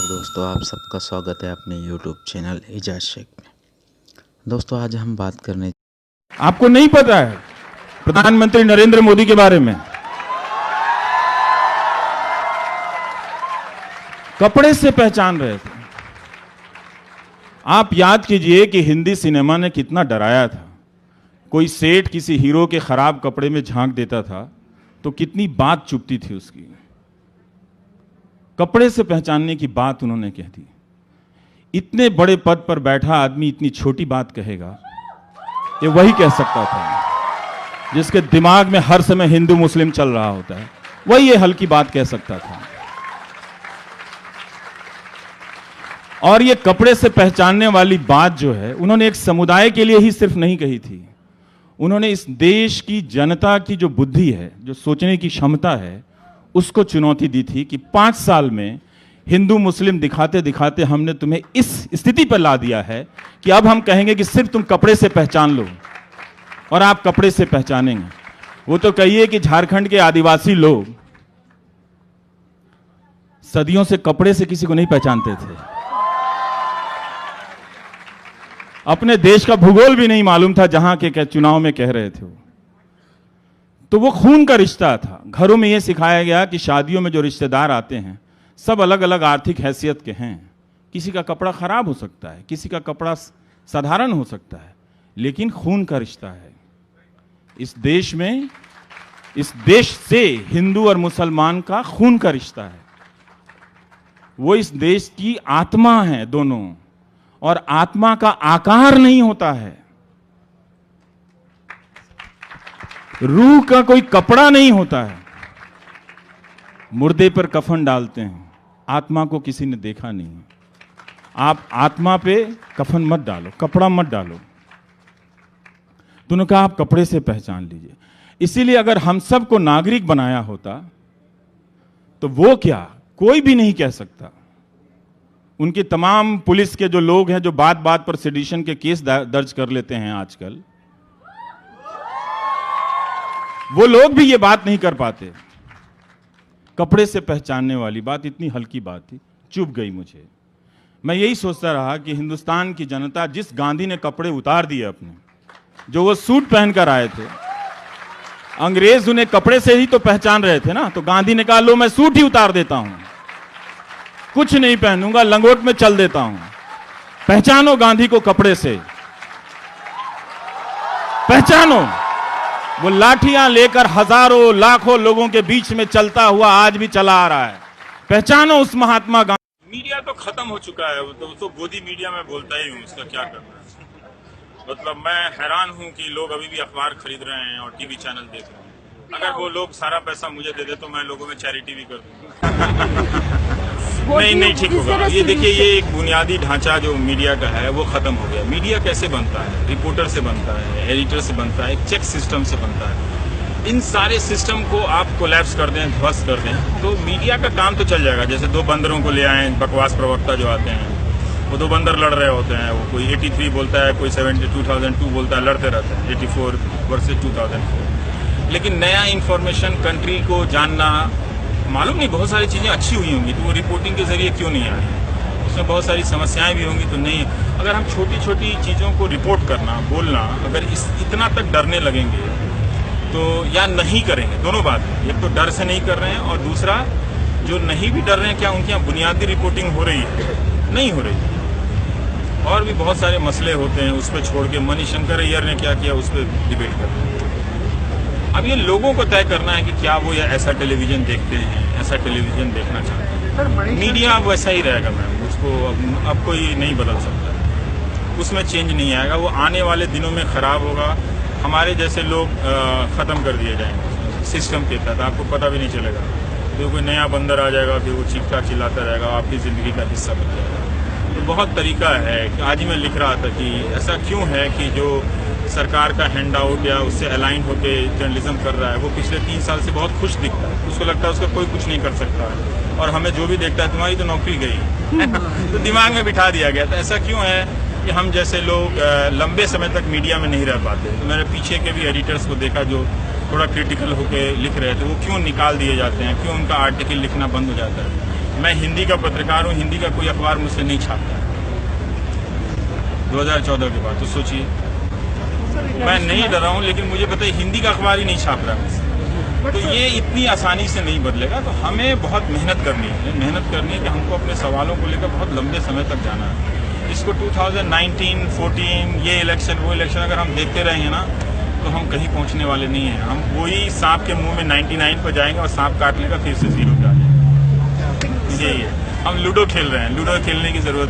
दोस्तों, आप सबका स्वागत है अपने YouTube चैनल एजाज शेख में। दोस्तों, आज हम बात करने आपको नहीं पता है प्रधानमंत्री नरेंद्र मोदी के बारे में? कपड़े से पहचान रहे थे। आप याद कीजिए कि हिंदी सिनेमा ने कितना डराया था। कोई सेठ किसी हीरो के खराब कपड़े में झांक देता था तो कितनी बात चुपती थी उसकी। कपड़े से पहचानने की बात उन्होंने कह दी। इतने बड़े पद पर बैठा आदमी इतनी छोटी बात कहेगा, ये वही कह सकता था जिसके दिमाग में हर समय हिंदू मुस्लिम चल रहा होता है। वही ये हल्की बात कह सकता था। और ये कपड़े से पहचानने वाली बात जो है, उन्होंने एक समुदाय के लिए ही सिर्फ नहीं कही थी। उन्होंने इस देश की जनता की जो बुद्धि है, जो सोचने की क्षमता है, उसको चुनौती दी थी कि 5 साल में हिंदू मुस्लिम दिखाते दिखाते हमने तुम्हें इस स्थिति पर ला दिया है कि अब हम कहेंगे कि सिर्फ तुम कपड़े से पहचान लो, और आप कपड़े से पहचानेंगे। वो तो कहिए कि झारखंड के आदिवासी लोग सदियों से कपड़े से किसी को नहीं पहचानते थे। अपने देश का भूगोल भी नहीं मालूम था जहां के चुनाव में कह रहे थे वो। तो वो खून का रिश्ता था। घरों में यह सिखाया गया कि शादियों में जो रिश्तेदार आते हैं सब अलग अलग आर्थिक हैसियत के हैं। किसी का कपड़ा खराब हो सकता है, किसी का कपड़ा साधारण हो सकता है, लेकिन खून का रिश्ता है। इस देश में, इस देश से हिंदू और मुसलमान का खून का रिश्ता है। वो इस देश की आत्मा है दोनों, और आत्मा का आकार नहीं होता है। रूह का कोई कपड़ा नहीं होता है। मुर्दे पर कफन डालते हैं, आत्मा को किसी ने देखा नहीं। आप आत्मा पे कफन मत डालो, कपड़ा मत डालो। तो उन्होंने कहा आप कपड़े से पहचान लीजिए। इसीलिए अगर हम सबको नागरिक बनाया होता तो वो क्या, कोई भी नहीं कह सकता। उनके तमाम पुलिस के जो लोग हैं जो बात बात पर सेडिशन के केस दर्ज कर लेते हैं आजकल, वो लोग भी ये बात नहीं कर पाते। कपड़े से पहचानने वाली बात इतनी हल्की बात थी, चुभ गई मुझे। मैं यही सोचता रहा कि हिंदुस्तान की जनता, जिस गांधी ने कपड़े उतार दिए अपने, जो वो सूट पहनकर आए थे, अंग्रेज उन्हें कपड़े से ही तो पहचान रहे थे ना। तो गांधी ने कहा लो मैं सूट ही उतार देता हूं, कुछ नहीं पहनूंगा, लंगोट में चल देता हूं। पहचानो गांधी को कपड़े से, पहचानो। वो लाठियां लेकर हजारों लाखों लोगों के बीच में चलता हुआ आज भी चला आ रहा है। पहचानो उस महात्मा गांधी। मीडिया तो खत्म हो चुका है, तो गोदी मीडिया में बोलता ही हूँ, इसका क्या करना है। मतलब मैं हैरान हूँ कि लोग अभी भी अखबार खरीद रहे हैं और टीवी चैनल देख रहे हैं। अगर वो लोग सारा पैसा मुझे दे दे तो मैं लोगों में चैरिटी भी कर दूंगा। नहीं ठीक होगा। ये देखिए, ये एक बुनियादी ढांचा जो मीडिया का है वो खत्म हो गया। मीडिया कैसे बनता है? रिपोर्टर से बनता है, एडिटर से बनता है, एक चेक सिस्टम से बनता है। इन सारे सिस्टम को आप कोलैप्स कर दें, ध्वस्त कर दें, तो मीडिया का काम तो चल जाएगा। जैसे 2 बंदरों को ले आए बकवास प्रवक्ता जो आते हैं, वो 2 बंदर लड़ रहे होते हैं। वो कोई 83 बोलता है, कोई 2002 बोलता है, लड़ते रहते हैं 84 वर्सेस 2004। लेकिन नया इंफॉर्मेशन कंट्री को जानना, मालूम नहीं बहुत सारी चीज़ें अच्छी हुई होंगी तो वो रिपोर्टिंग के जरिए क्यों नहीं आ रही। उसमें बहुत सारी समस्याएं भी होंगी तो नहीं। अगर हम छोटी छोटी चीज़ों को रिपोर्ट करना, बोलना, अगर इतना तक डरने लगेंगे तो, या नहीं करेंगे, दोनों बात है। एक तो डर से नहीं कर रहे हैं, और दूसरा जो नहीं भी डर रहे हैं, क्या उनके यहाँ बुनियादी रिपोर्टिंग हो रही है? नहीं हो रही। और भी बहुत सारे मसले होते हैं, उस पर छोड़ के मणिशंकर अय्यर ने क्या किया उस पर डिबेट कर रहे हैं। अब ये लोगों को तय करना है कि क्या वो या ऐसा टेलीविजन देखते हैं, ऐसा टेलीविजन देखना चाहते हैं। मीडिया अब वैसा ही रहेगा मैम, उसको अब कोई नहीं बदल सकता, उसमें चेंज नहीं आएगा। वो आने वाले दिनों में खराब होगा। हमारे जैसे लोग ख़त्म कर दिए जाएंगे सिस्टम के तहत, आपको पता भी नहीं चलेगा। तो कोई नया बंदर आ जाएगा, फिर वो चीखता चिल्लाता रहेगा, आपकी ज़िंदगी का हिस्सा बन जाएगा। तो बहुत तरीका है। आज ही मैं लिख रहा था कि ऐसा क्यों है कि जो सरकार का हैंड आउट या उससे अलाइन होकर जर्नलिज्म कर रहा है, वो पिछले 3 साल से बहुत खुश दिखता है। उसको लगता है उसका कोई कुछ नहीं कर सकता है, और हमें जो भी देखता है तुम्हारी तो नौकरी गई तो दिमाग में बिठा दिया गया। तो ऐसा क्यों है कि हम जैसे लोग लंबे समय तक मीडिया में नहीं रह पाते? तो मैंने पीछे के भी एडिटर्स को देखा जो थोड़ा क्रिटिकल होकर लिख रहे थे, वो क्यों निकाल दिए जाते हैं, क्यों उनका आर्टिकल लिखना बंद हो जाता है? मैं हिंदी का पत्रकार हूँ, हिंदी का कोई अखबार मुझसे नहीं छापता 2014 के बाद। तो सोचिए, मैं नहीं डरा हूँ, लेकिन मुझे पता है हिंदी का अखबार ही नहीं छाप रहा। तो ये इतनी आसानी से नहीं बदलेगा। तो हमें बहुत मेहनत करनी है कि हमको अपने सवालों को लेकर बहुत लंबे समय तक जाना है। इसको 2019, 14 ये इलेक्शन वो इलेक्शन अगर हम देखते रहेंगे ना, तो हम कहीं पहुंचने वाले नहीं हैं। हम वही सांप के मुंह में 99 पर जाएंगे और सांप काट लेगा, फिर से 0 पे आ जाएंगे। यही है, हम लूडो खेल रहे हैं। लूडो खेलने की जरूरत